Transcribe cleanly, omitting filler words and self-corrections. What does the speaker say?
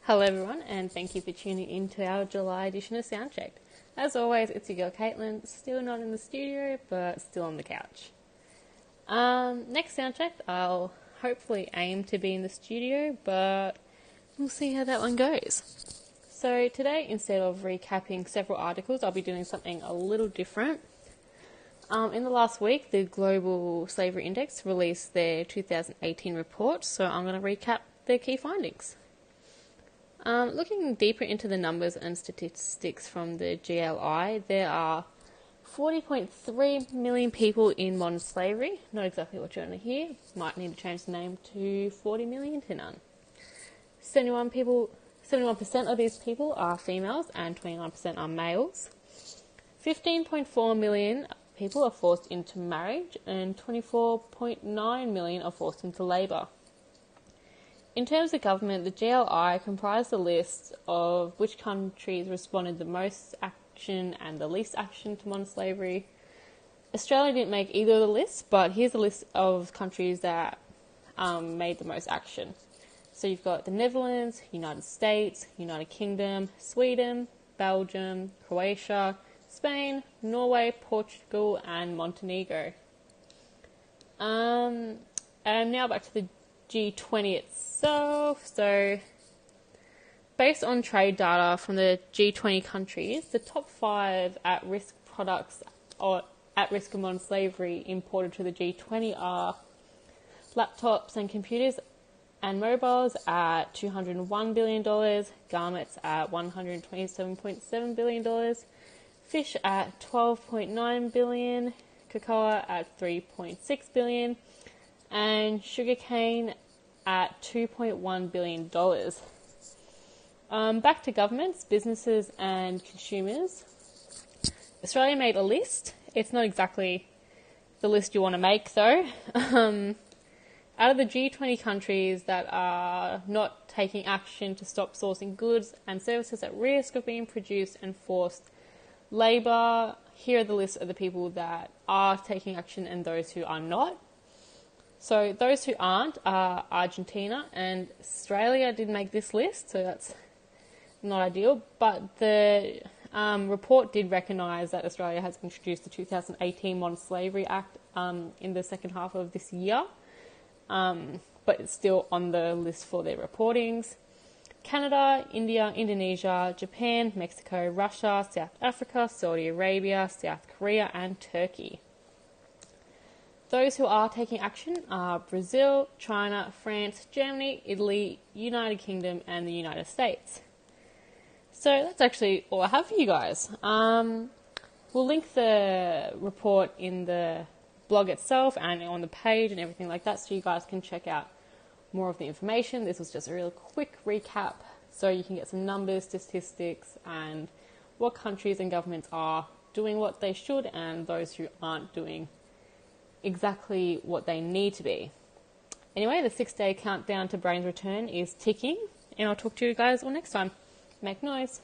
Hello everyone, and thank you for tuning in to our July edition of Soundcheck. As always, it's your girl Caitlin, still not in the studio, but still on the couch. Next Soundcheck, I'll hopefully aim to be in the studio, but we'll see how that one goes. So today, instead of recapping several articles, I'll be doing something a little different. In the last week, the Global Slavery Index released their 2018 report, so I'm going to recap their key findings. Looking deeper into the numbers and statistics from the GLI, there are 40.3 million people in modern slavery. Not exactly what you're going to hear. Might need to change the name to 40 million to none. 71% of these people are females and 29% are males. 15.4 million people are forced into marriage and 24.9 million are forced into labour. In terms of government, the GLI comprised a list of which countries responded the most action and the least action to modern slavery. Australia didn't make either of the lists, but here's a list of countries that made the most action. So you've got the Netherlands, United States, United Kingdom, Sweden, Belgium, Croatia, Spain, Norway, Portugal, and Montenegro. And now back to the G20 itself. So, based on trade data from the G20 countries, the top 5 at-risk products or at risk of modern slavery imported to the G20 are laptops and computers and mobiles at $201 billion, garments at $127.7 billion, fish at $12.9 billion, cocoa at $3.6 billion, and sugarcane at $2.1 billion. Back to governments, businesses and consumers. Australia made a list. It's not exactly the list you want to make though. Out of the G20 countries that are not taking action to stop sourcing goods and services at risk of being produced and forced labour, here are the list of the people that are taking action and those who are not. So those who aren't are Argentina, and Australia did make this list, so that's not ideal. But the report did recognise that Australia has introduced the 2018 Modern Slavery Act in the second half of this year, but it's still on the list for their reportings. Canada, India, Indonesia, Japan, Mexico, Russia, South Africa, Saudi Arabia, South Korea, and Turkey. Those who are taking action are Brazil, China, France, Germany, Italy, United Kingdom, and the United States. So that's actually all I have for you guys. We'll link the report in the blog itself and on the page and everything like that, so you guys can check out more of the information. This was just a real quick recap so you can get some numbers, statistics, and what countries and governments are doing what they should and those who aren't doing exactly what they need to be. Anyway, the 6-day countdown to Brain's return is ticking, and I'll talk to you guys all next time. Make noise.